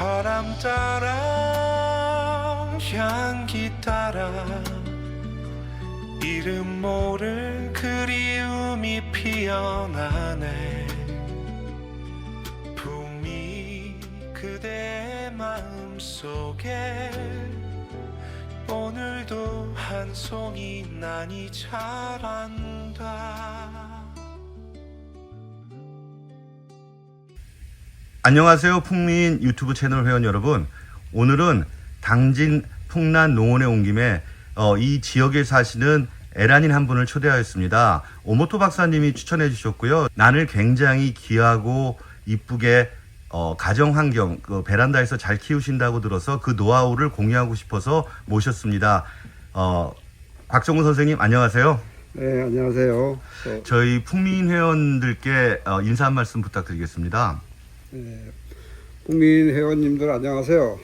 바람 따라 향기 따라 이름 모를 그리움이 피어나네. 품이 그대의 마음속에 오늘도 한 송이 난이 자란다. 안녕하세요. 풍민 유튜브 채널 회원 여러분. 오늘은 당진 풍란 농원에 온 김에 이 지역에 사시는 에란인 한 분을 초대하였습니다. 오모토 박사님이 추천해 주셨고요. 난을 굉장히 귀하고 이쁘게 가정환경 베란다에서 잘 키우신다고 들어서 그 노하우를 공유하고 싶어서 모셨습니다. 곽정우 선생님 안녕하세요. 네, 안녕하세요. 저희 풍민 회원들께 인사 한 말씀 부탁드리겠습니다. 네, 풍민 회원님들 안녕하세요.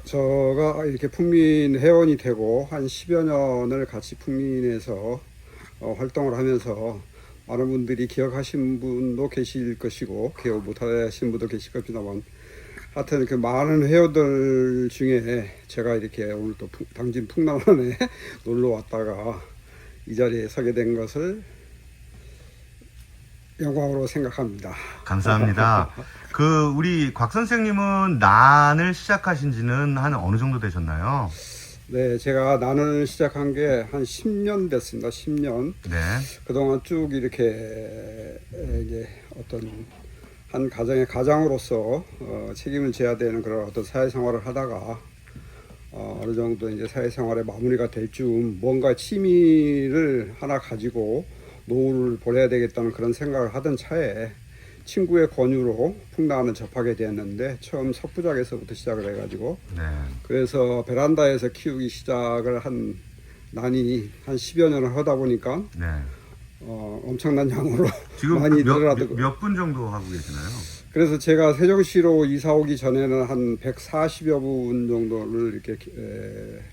제가 이렇게 풍민 회원이 되고 한 10여 년을 같이 풍민에서 활동을 하면서 많은 분들이 기억하신 분도 계실 것이고 기억 못하신 분도 계실 겁니다만 하여튼 그 많은 회원들 중에 제가 이렇게 오늘 또 당진 풍란원에 놀러 왔다가 이 자리에 서게 된 것을 영광으로 생각합니다. 감사합니다. 우리 곽 선생님은 난을 시작하신 지는 한 어느 정도 되셨나요? 네, 제가 난을 시작한 게 한 10년 됐습니다. 10년. 네. 그동안 쭉 이렇게 이제 어떤 한 가정의 가장으로서 책임을 져야 되는 그런 어떤 사회생활을 하다가 어느 정도 이제 사회생활의 마무리가 될 쯤 뭔가 취미를 하나 가지고 노후를 보내야 되겠다는 그런 생각을 하던 차에 친구의 권유로 풍란을 접하게 되었는데 처음 석부작에서부터 시작을 해가지고 네. 그래서 베란다에서 키우기 시작을 한 난이 한 10여 년을 하다 보니까 네. 엄청난 양으로 지금 많이 늘어나고 몇 분 정도 하고 계시나요? 그래서 제가 세종시로 이사 오기 전에는 한 140여 분 정도를 이렇게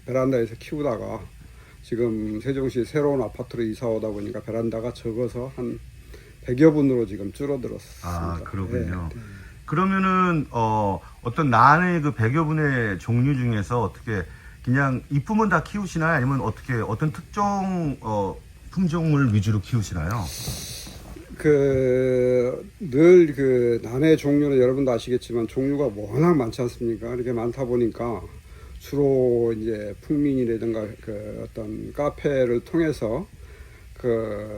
베란다에서 키우다가 지금 세종시 새로운 아파트로 이사 오다 보니까 베란다가 적어서 한 100여 분으로 지금 줄어들었습니다. 아, 그렇군요. 네. 그러면은 어떤 난의 그 100여 분의 종류 중에서 어떻게 그냥 이쁘면 다 키우시나요? 아니면 어떤 특정 품종을 위주로 키우시나요? 늘 난의 종류는 여러분도 아시겠지만 종류가 워낙 많지 않습니까? 이렇게 많다 보니까 주로 이제 풍민이라든가 어떤 카페를 통해서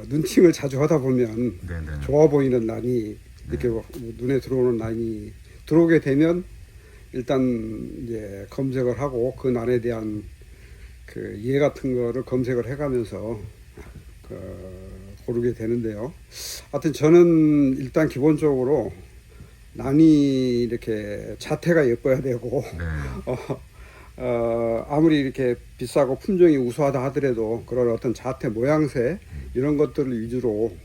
눈팅을 자주 하다 보면 네네. 좋아 보이는 난이 이렇게 눈에 들어오는 난이 들어오게 되면 일단 이제 검색을 하고 그 난에 대한 예 같은 거를 검색을 해가면서 고르게 되는데요. 하여튼 저는 일단 기본적으로 난이 이렇게 자태가 예뻐야 되고 네. 아무리 이렇게 비싸고 품종이 우수하다 하더라도 그런 어떤 자태 모양새 이런 것들을 위주로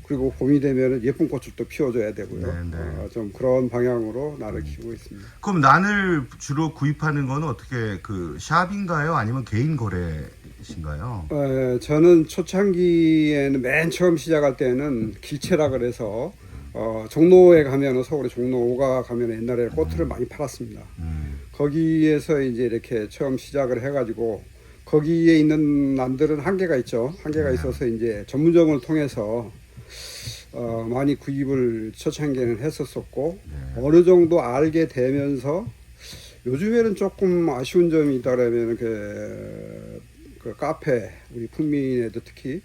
그리고 봄이 되면 예쁜 꽃을 또 피워줘야 되고요. 네. 좀 그런 방향으로 난을 키우고 있습니다. 그럼 난을 주로 구입하는 거는 어떻게 샵인가요? 아니면 개인 거래신가요? 저는 초창기에는 맨 처음 시작할 때는 길채라 그래서 종로에 가면은 서울의 종로 5가 가면 옛날에 꽃을 많이 팔았습니다. 거기에서 이제 이렇게 처음 시작을 해가지고 거기에 있는 난들은 한계가 있죠. 한계가 있어서 이제 전문점을 통해서 많이 구입을 초창기에는 했었었고 어느 정도 알게 되면서 요즘에는 조금 아쉬운 점이 있다라면 그 카페 우리 풍민에도 특히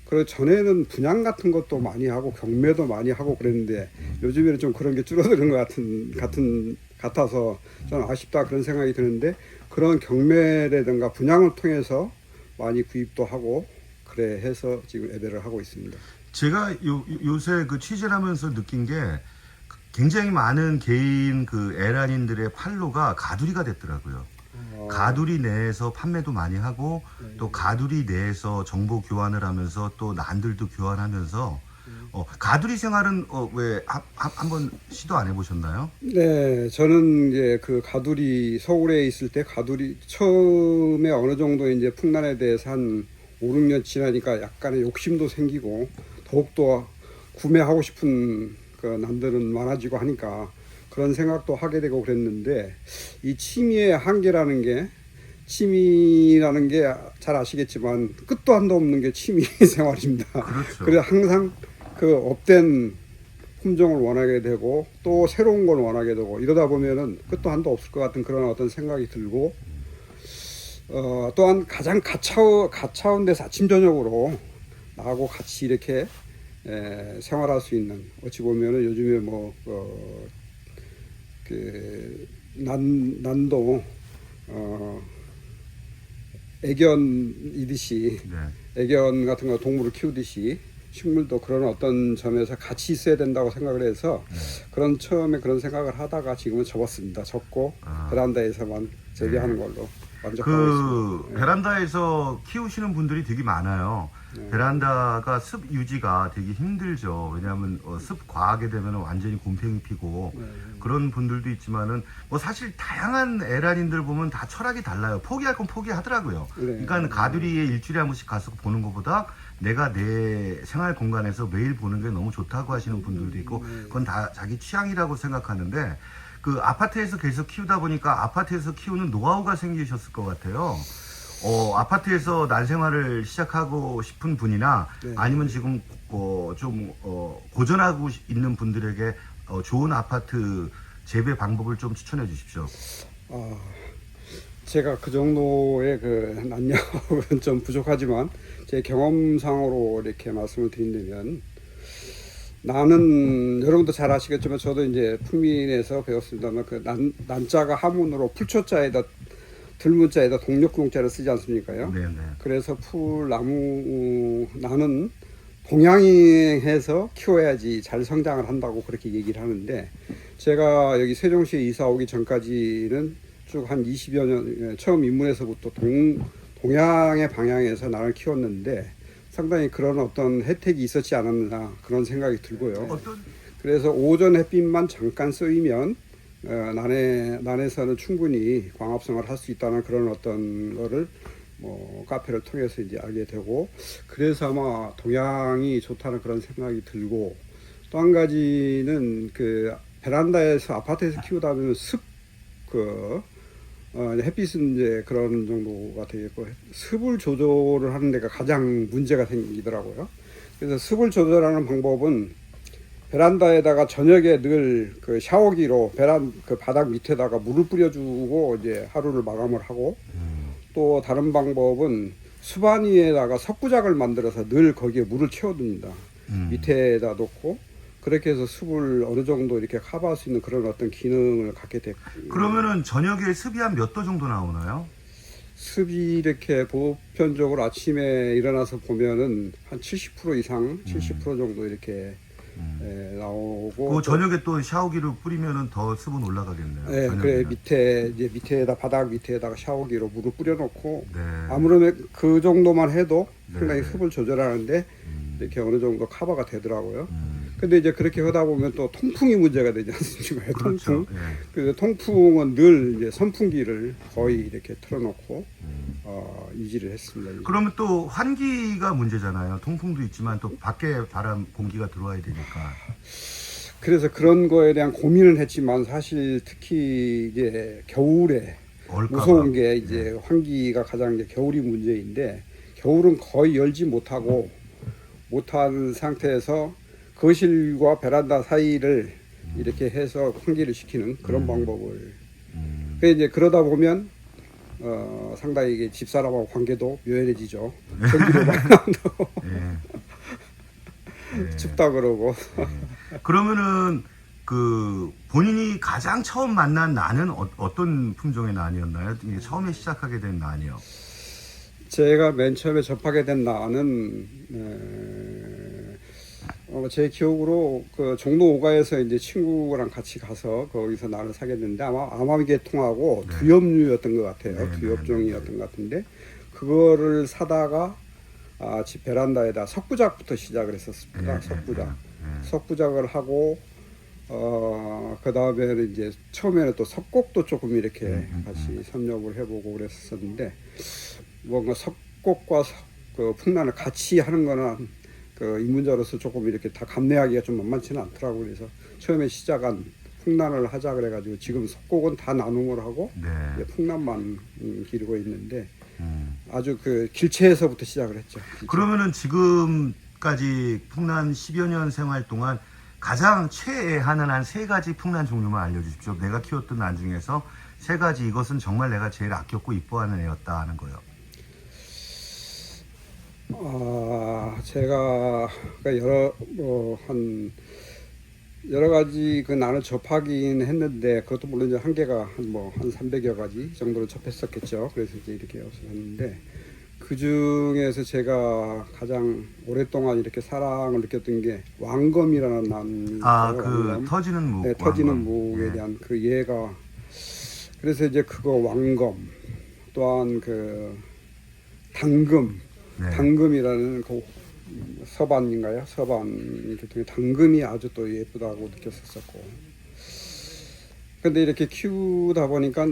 그 전에는 분양 같은 것도 많이 하고 경매도 많이 하고 그랬는데 요즘에는 좀 그런 게 줄어드는 것 같아서 저는 아쉽다 그런 생각이 드는데 그런 경매라든가 분양을 통해서 많이 구입도 하고 그래 해서 지금 예배를 하고 있습니다. 제가 요새 취재를 하면서 느낀 게 굉장히 많은 개인 에란인들의 팔로가 가두리가 됐더라고요. 가두리 내에서 판매도 많이 하고 또 가두리 내에서 정보 교환을 하면서 또 난들도 교환하면서 가두리 생활은 왜 한번 시도 안 해보셨나요? 네, 저는 이제 가두리 서울에 있을 때 가두리 처음에 어느 정도 이제 풍란에 대해서 한 5, 6년 지나니까 약간의 욕심도 생기고 더욱더 구매하고 싶은 난들은 많아지고 하니까 그런 생각도 하게 되고 그랬는데 이 취미의 한계라는 게 취미라는 게 잘 아시겠지만 끝도 한도 없는 게 취미 생활입니다. 그렇죠. 그래서 항상 그 업된 품종을 원하게 되고 또 새로운 걸 원하게 되고 이러다 보면은 끝도 한도 없을 것 같은 그런 어떤 생각이 들고 또한 가장 가차운 데서 아침 저녁으로 나하고 같이 이렇게 생활할 수 있는 어찌 보면은 요즘에 난도 애견이듯이 네. 애견 같은 거 동물을 키우듯이 식물도 그런 어떤 점에서 같이 있어야 된다고 생각을 해서 그런 처음에 그런 생각을 하다가 지금은 접었습니다. 접고 베란다에서만 재배하는 걸로 만족하고 있습니다. 베란다에서 키우시는 분들이 되게 많아요. 네. 베란다가 습 유지가 되게 힘들죠. 왜냐하면 습 과하게 되면 완전히 곰팡이 피고 그런 분들도 있지만은 뭐 사실 다양한 에란인들 보면 다 철학이 달라요. 포기할 건 포기하더라고요. 네. 그러니까 가두리에 일주일에 한 번씩 가서 보는 것보다 내가 내 생활 공간에서 매일 보는 게 너무 좋다고 하시는 분들도 있고 그건 다 자기 취향이라고 생각하는데 그 아파트에서 계속 키우다 보니까 아파트에서 키우는 노하우가 생기셨을 것 같아요. 아파트에서 난 생활을 시작하고 싶은 분이나 네. 아니면 지금 좀 고전하고 있는 분들에게 좋은 아파트 재배 방법을 좀 추천해 주십시오. 제가 그 정도의 그 난력은 좀 부족하지만 제 경험상으로 이렇게 말씀을 드린다면 나는 여러분도 잘 아시겠지만 저도 이제 풍민에서 배웠습니다만 그 난자가 하문으로 풀초자에다 들문자에다 동력궁자를 쓰지 않습니까요? 네네. 그래서 나는 동양행해서 키워야지 잘 성장을 한다고 그렇게 얘기를 하는데 제가 여기 세종시에 이사 오기 전까지는 쭉 한 20여 년 처음 입문해서부터 동양의 방향에서 나를 키웠는데 상당히 그런 어떤 혜택이 있었지 않았나 그런 생각이 들고요. 그래서 오전 햇빛만 잠깐 쏘이면 난에서는 충분히 광합성을 할 수 있다는 그런 어떤 거를 카페를 통해서 이제 알게 되고 그래서 아마 동양이 좋다는 그런 생각이 들고 또 한 가지는 그 베란다에서 아파트에서 키우다 보면 햇빛은 이제 그런 정도가 되겠고 습을 조절을 하는 데가 가장 문제가 생기더라고요. 그래서 습을 조절하는 방법은 베란다에다가 저녁에 늘 그 샤워기로 그 바닥 밑에다가 물을 뿌려주고 이제 하루를 마감을 하고 또 다른 방법은 수반 위에다가 석구작을 만들어서 늘 거기에 물을 채워둡니다. 밑에다 놓고 그렇게 해서 습을 어느 정도 이렇게 커버할 수 있는 그런 어떤 기능을 갖게 됐고 그러면은 저녁에 습이 한 몇 도 정도 나오나요? 습이 이렇게 보편적으로 아침에 일어나서 보면은 한 70% 이상, 70% 정도 이렇게 나오고. 그 저녁에 또 샤워기로 뿌리면은 더 습은 올라가겠네요. 네, 저녁에는. 그래 밑에다 바닥 밑에다가 샤워기로 물을 뿌려놓고 네. 아무래도 그 정도만 해도 네. 상당히 습을 조절하는데 이렇게 어느 정도 커버가 되더라고요. 근데 이제 그렇게 하다 보면 또 통풍이 문제가 되지 않습니까? 그렇죠. 통풍. 예. 그래서 통풍은 늘 이제 선풍기를 거의 이렇게 틀어놓고 유지를 했습니다. 그러면 또 환기가 문제잖아요. 통풍도 있지만 또 밖에 바람 공기가 들어와야 되니까. 그래서 그런 거에 대한 고민을 했지만 사실 특히 이제 겨울에 얼까봐. 무서운 게 이제 환기가 가장 이제 겨울이 문제인데 겨울은 거의 열지 못한 상태에서 거실과 베란다 사이를 이렇게 해서 환기를 시키는 그런 방법을. 이제 그러다 보면 상당히 이게 집사람하고 관계도 묘연해지죠. 전기료 많이 나온다고 춥다 그러고. 그러면은 그 본인이 가장 처음 만난 난은 어떤 품종의 난이었나요? 이게 처음에 시작하게 된 난이요. 제가 맨 처음에 접하게 된 난은 제 기억으로 그 종로 5가에서 이제 친구랑 같이 가서 거기서 난을 사게 됐는데 아마 아마미계통하고 두엽류였던 것 같아요. 두엽종이었던 것 같은데 그거를 사다가 집 베란다에다 석부작부터 시작을 했었습니다. 석부작을 하고 그 다음에는 이제 처음에는 또 석곡도 조금 이렇게 같이 섭렵을 해보고 그랬었는데 뭔가 석곡과 그 풍란을 같이 하는 거는 그 입문자로서 조금 이렇게 다 감내하기가 좀 만만치는 않더라고요. 그래서 처음에 시작한 풍란을 하자 그래가지고 지금 속곡은 다 나눔을 하고 네. 이제 풍란만 기르고 있는데 음. 아주 그 길체에서부터 시작을 했죠. 그러면은 지금까지 풍란 10여 년 생활 동안 가장 최애하는 한 세 가지 풍란 종류만 알려주십시오. 내가 키웠던 난 중에서 세 가지, 이것은 정말 내가 제일 아꼈고 이뻐하는 애였다 하는 거요. 제가 여러 가지 그 난을 접하긴 했는데 그것도 물론 이제 한계가 한 300여 가지 정도로 접했었겠죠. 그래서 이제 이렇게 했는데 그 중에서 제가 가장 오랫동안 이렇게 사랑을 느꼈던 게 왕검이라는 난이 그 터지는 묵. 네, 터지는 왕검. 묵에 네. 대한 그 예가 그래서 이제 그거 왕검 또한 그 당금 네. 당금이라는 그 서반인가요? 서반 계통의 당금이 아주 또 예쁘다고 느꼈었고. 근데 이렇게 키우다 보니까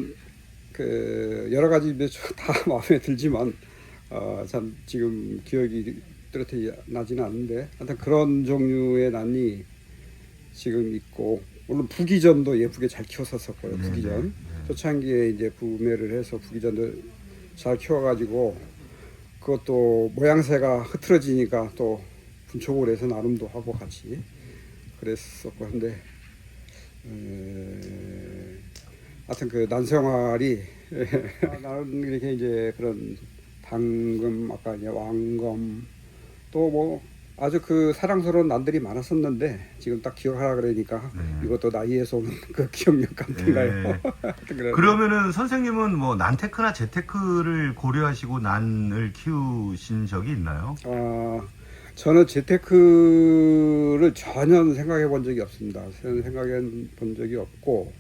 그 여러 가지 다 마음에 들지만 참 지금 기억이 뚜렷이 나지는 않는데 하여튼 그런 종류의 난이 지금 있고 물론 부기전도 예쁘게 잘 키웠었고요. 네, 부기전 네. 초창기에 이제 구매를 해서 부기전도 잘 키워가지고 그것도 모양새가 흐트러지니까 또 분촉을 해서 나눔도 하고 같이 그랬었고 한데 하여튼 그 난생활이 나는 이렇게 이제 그런 당금 아까 이제 왕검 또 뭐 아주 그 사랑스러운 난들이 많았었는데 지금 딱 기억하라 그러니까 네. 이것도 나이에서 오는 그 기억력 같은가요? 네. 그러면은 선생님은 뭐 난테크나 재테크를 고려하시고 난을 키우신 적이 있나요? 저는 재테크를 전혀 생각해 본 적이 없습니다. 생각해 본 적이 없고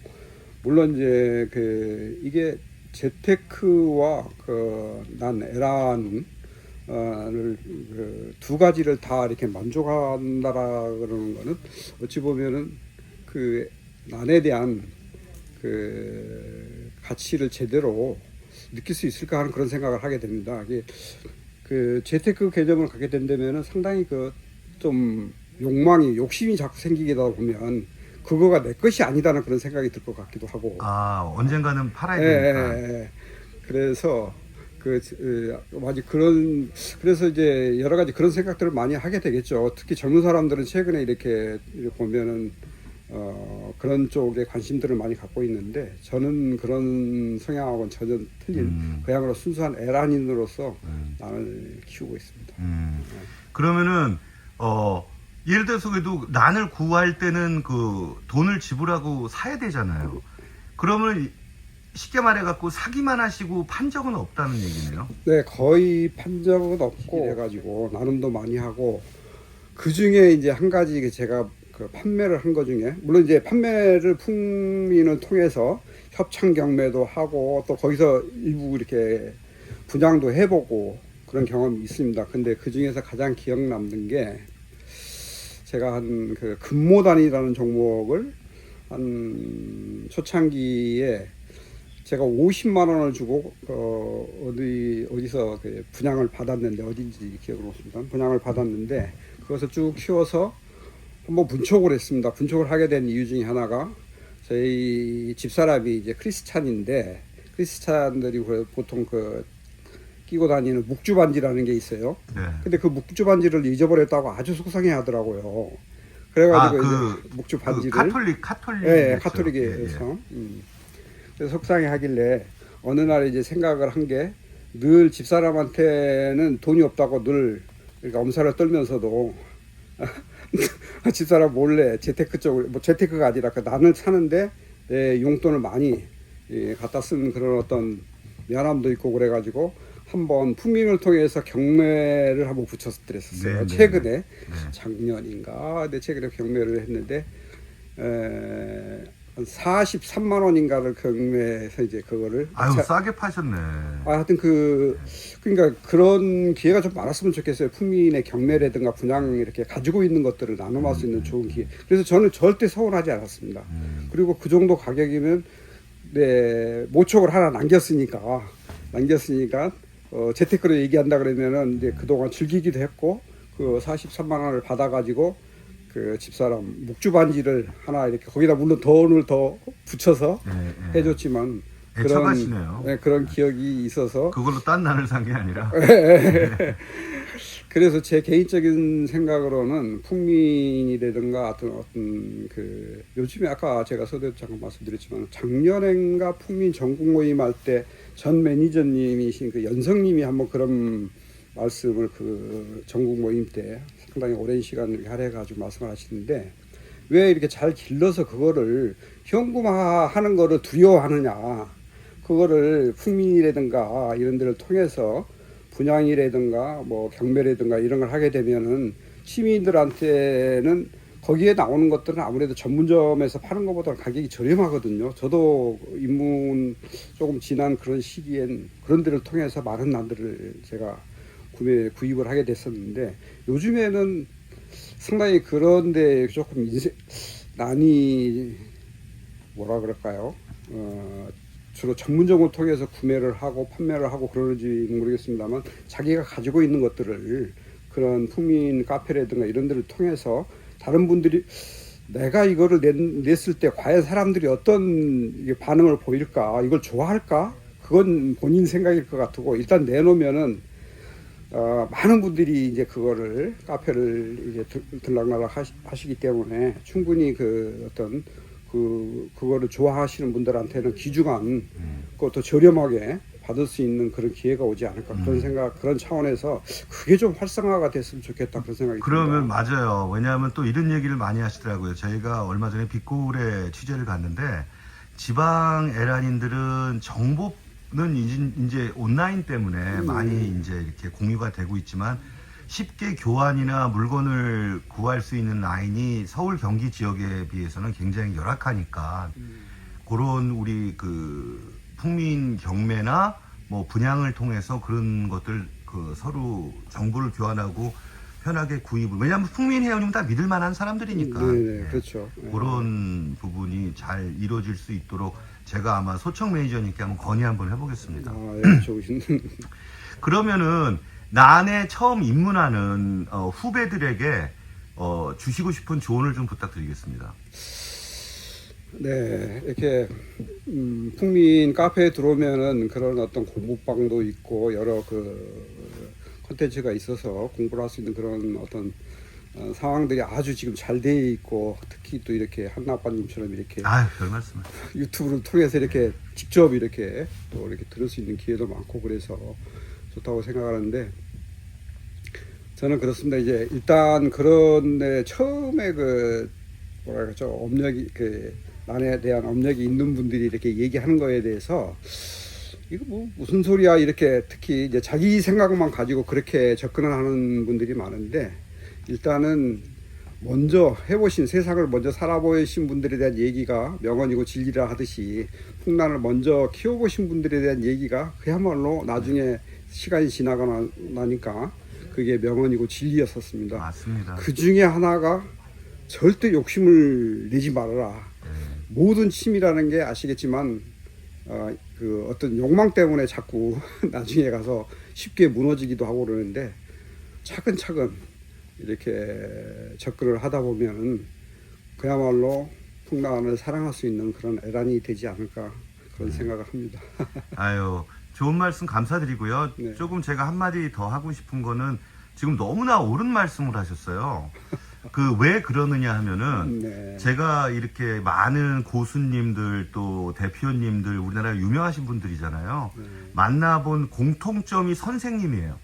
물론 이제 그 이게 재테크와 그 난 에란 그 두 가지를 다 이렇게 만족한다라 그러는 거는 어찌 보면은 그 난에 대한 그 가치를 제대로 느낄 수 있을까 하는 그런 생각을 하게 됩니다. 이게 그 재테크 개념을 갖게 된다면은 상당히 그 좀 욕심이 자꾸 생기게 되다 보면 그거가 내 것이 아니다는 그런 생각이 들 것 같기도 하고. 언젠가는 팔아야 되니까. 예. 그래서 그래서 이제 여러 가지 그런 생각들을 많이 하게 되겠죠. 특히 젊은 사람들은 최근에 이렇게 보면은 그런 쪽에 관심들을 많이 갖고 있는데 저는 그런 성향하고는 전혀 틀린 그야말로 순수한 에란인으로서 난을 키우고 있습니다. 그러면은 예를 들어서 그래도 난을 구할 때는 그 돈을 지불하고 사야 되잖아요. 그러면 쉽게 말해갖고 사기만 하시고 판 적은 없다는 얘기네요. 네, 거의 판 적은 없고 해가지고 나눔도 많이 하고 그 중에 이제 한 가지 제가 그 판매를 한 거 중에 물론 이제 판매를 풍민을 통해서 협찬 경매도 하고 또 거기서 일부 이렇게 분양도 해보고 그런 경험이 있습니다. 근데 그 중에서 가장 기억 남는 게 제가 한 그 금모단이라는 종목을 한 초창기에 제가 50만 원을 주고 어디서 그 분양을 받았는데 어딘지 기억을 못합니다. 분양을 받았는데 그것을 쭉 키워서 한번 분촉을 했습니다. 분촉을 하게 된 이유 중에 하나가 저희 집사람이 이제 크리스찬인데 크리스찬들이 보통 그 끼고 다니는 묵주 반지라는 게 있어요. 네. 근데 그 묵주 반지를 잊어버렸다고 아주 속상해 하더라고요. 그래가지고 이제 묵주 반지를 카톨릭. 네, 카톨릭에서. 그래서 속상해 하길래 어느 날 이제 생각을 한 게 늘 집사람한테는 돈이 없다고 늘 이렇게 엄살을 떨면서도 집사람 몰래 재테크 쪽을 뭐 재테크가 아니라 그 난을 사는데 용돈을 많이 갖다 쓴 그런 어떤 미안함도 있고 그래가지고 한번 풍민을 통해서 경매를 한번 붙였었어요. 네, 최근에 네. 작년인가 최근에 경매를 했는데 한 43만 원인가를 경매해서 이제 그거를 싸게 파셨네. 하여튼 그러니까 그런 기회가 좀 많았으면 좋겠어요. 풍민의 경매라든가 분양 이렇게 가지고 있는 것들을 나눔할 수 있는 좋은 기회. 그래서 저는 절대 서운하지 않았습니다. 그리고 그 정도 가격이면 모촉을 하나 남겼으니까 재테크로 얘기한다 그러면은 이제 그동안 즐기기도 했고 그 43만 원을 받아가지고 그 집사람 묵주 반지를 하나 이렇게 거기다 물론 돈을 더 붙여서 해줬지만 애착하시네요. 그런 기억이 있어서 그걸로 딴 난을 산 게 아니라. 그래서 제 개인적인 생각으로는 풍민이라든가 어떤 그 요즘에 아까 제가 서두에 잠깐 말씀드렸지만 작년엔가 풍민 전국 모임 할 때 전 매니저님이신 그 연성님이 한번 그런 말씀을 그 전국 모임 때 상당히 오랜 시간을 할애가지고 말씀을 하시는데 왜 이렇게 잘 길러서 그거를 현금화하는 거를 두려워하느냐 그거를 풍민이라든가 이런 데를 통해서 분양이라든가 뭐 경매라든가 이런 걸 하게 되면은 시민들한테는 거기에 나오는 것들은 아무래도 전문점에서 파는 것보다 가격이 저렴하거든요. 저도 입문 조금 지난 그런 시기엔 그런 데를 통해서 많은 난들을 제가 구입을 하게 됐었는데 요즘에는 상당히 그런데 조금 난이 뭐라 그럴까요? 주로 전문점을 통해서 구매를 하고 판매를 하고 그러는지 모르겠습니다만 자기가 가지고 있는 것들을 그런 풍민 카페라든가 이런 데를 통해서 다른 분들이 내가 이거를 냈을 때 과연 사람들이 어떤 반응을 보일까 이걸 좋아할까 그건 본인 생각일 것 같고 일단 내놓으면은 많은 분들이 이제 그거를 카페를 이제 들락날락 하시기 때문에 충분히 그 어떤 그거를 좋아하시는 분들한테는 귀중한 그것도 저렴하게 받을 수 있는 그런 기회가 오지 않을까 그런 생각 그런 차원에서 그게 좀 활성화가 됐으면 좋겠다 그런 생각이 그러면 듭니다. 맞아요. 왜냐하면 또 이런 얘기를 많이 하시더라고요. 저희가 얼마 전에 빛고울에 취재를 갔는데 지방 에란인들은 정보는 이제 온라인 때문에 많이 이제 이렇게 공유가 되고 있지만 쉽게 교환이나 물건을 구할 수 있는 라인이 서울 경기 지역에 비해서는 굉장히 열악하니까 그런 우리 그 풍민 경매나 뭐 분양을 통해서 그런 것들 그 서로 정보를 교환하고 편하게 구입을 왜냐하면 풍민 회원이면 다 믿을 만한 사람들이니까 네, 그렇죠. 그런 부분이 잘 이루어질 수 있도록 제가 아마 소청 매니저님께 한번 건의 한번 해보겠습니다. 좋으신. 그러면은 난에 처음 입문하는 후배들에게 주시고 싶은 조언을 좀 부탁드리겠습니다. 네, 이렇게 풍민 카페에 들어오면은 그런 어떤 공부방도 있고 여러 그 콘텐츠가 있어서 공부를 할 수 있는 그런 어떤 상황들이 아주 지금 잘 돼 있고 특히 또 이렇게 한나아빠님처럼 이렇게 별 말씀을. 유튜브를 통해서 이렇게 직접 이렇게 또 이렇게 들을 수 있는 기회도 많고 그래서 좋다고 생각하는데 저는 그렇습니다. 이제 일단 그런데 처음에 그 뭐라 그러죠 업력이 그 난에 대한 업력이 있는 분들이 이렇게 얘기하는 거에 대해서 이거 뭐 무슨 소리야 이렇게 특히 이제 자기 생각만 가지고 그렇게 접근을 하는 분들이 많은데 일단은 먼저 해보신 세상을 먼저 살아보신 분들에 대한 얘기가 명언이고 진리라 하듯이 풍란을 먼저 키워보신 분들에 대한 얘기가 그야말로 나중에 시간이 지나고 나니까 그게 명언이고 진리였었습니다. 맞습니다. 그 중에 하나가 절대 욕심을 내지 말아라. 모든 취미라는 게 아시겠지만 그 어떤 욕망 때문에 자꾸 나중에 가서 쉽게 무너지기도 하고 그러는데 차근차근 이렇게 접근을 하다 보면은 그야말로 풍란을 사랑할 수 있는 그런 에란이 되지 않을까 그런 생각을 합니다. 좋은 말씀 감사드리고요. 네. 조금 제가 한마디 더 하고 싶은 거는 지금 너무나 옳은 말씀을 하셨어요. 그 왜 그러느냐 하면은 네. 제가 이렇게 많은 고수님들 또 대표님들 우리나라 유명하신 분들이잖아요. 만나본 공통점이 선생님이에요.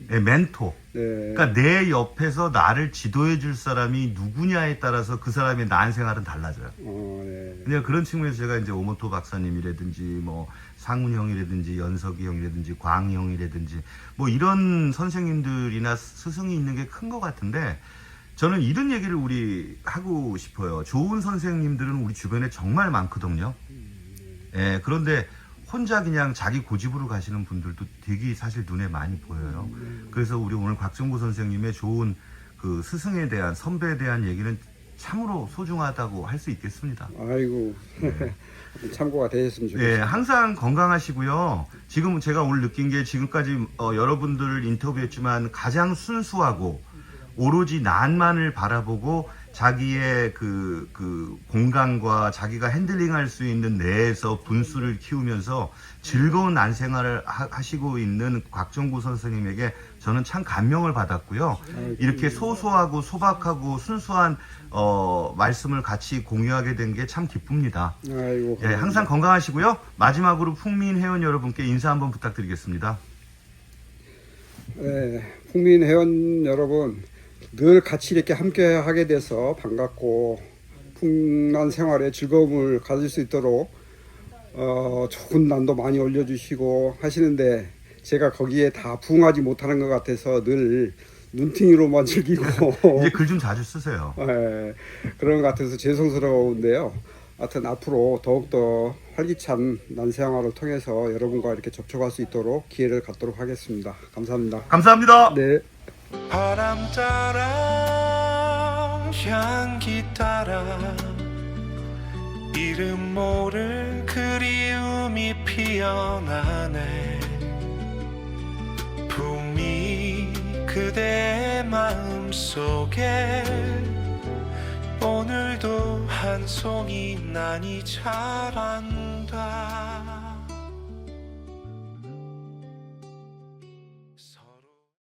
네, 멘토. 네. 그러니까 내 옆에서 나를 지도해 줄 사람이 누구냐에 따라서 그 사람의 난 생활은 달라져요. 네. 그냥 그런 측면에서 제가 이제 오모토 박사님이라든지 뭐 상훈 형이라든지 연석이 형이라든지 광희 형이라든지 뭐 이런 선생님들이나 스승이 있는 게 큰 것 같은데 저는 이런 얘기를 우리 하고 싶어요. 좋은 선생님들은 우리 주변에 정말 많거든요. 예, 그런데 혼자 그냥 자기 고집으로 가시는 분들도 되게 사실 눈에 많이 보여요. 그래서 우리 오늘 곽정구 선생님의 좋은 그 스승에 대한 선배에 대한 얘기는 참으로 소중하다고 할 수 있겠습니다. 아이고 참고가 되셨으면 예, 좋겠습니다. 항상 건강하시고요. 지금 제가 오늘 느낀 게 지금까지 여러분들 인터뷰했지만 가장 순수하고 오로지 난만을 바라보고 자기의 그 공간과 자기가 핸들링할 수 있는 내에서 분수를 키우면서 즐거운 난 생활을 하시고 있는 곽정구 선생님에게 저는 참 감명을 받았고요. 이렇게 소소하고 소박하고 순수한 말씀을 같이 공유하게 된 게 참 기쁩니다. 아이고, 예, 항상 건강하시고요. 마지막으로 풍민 회원 여러분께 인사 한번 부탁드리겠습니다. 네, 국민 회원 여러분, 늘 같이 이렇게 함께 하게 돼서 반갑고 풍난 생활에 즐거움을 가질 수 있도록 좋은 난도 많이 올려주시고 하시는데 제가 거기에 다 부응하지 못하는 것 같아서 늘 눈팅이로만 즐기고 이제 글 좀 자주 쓰세요. 네, 그런 것 같아서 죄송스러운데요. 하여튼 앞으로 더욱더 활기찬 난생활을 통해서 여러분과 이렇게 접촉할 수 있도록 기회를 갖도록 하겠습니다. 감사합니다. 감사합니다. 네. 바람 따라 향기 따라 이름 모를 그리움이 피어나네. 품이 그대의 마음속에 오늘도 한 송이 난이 자란다.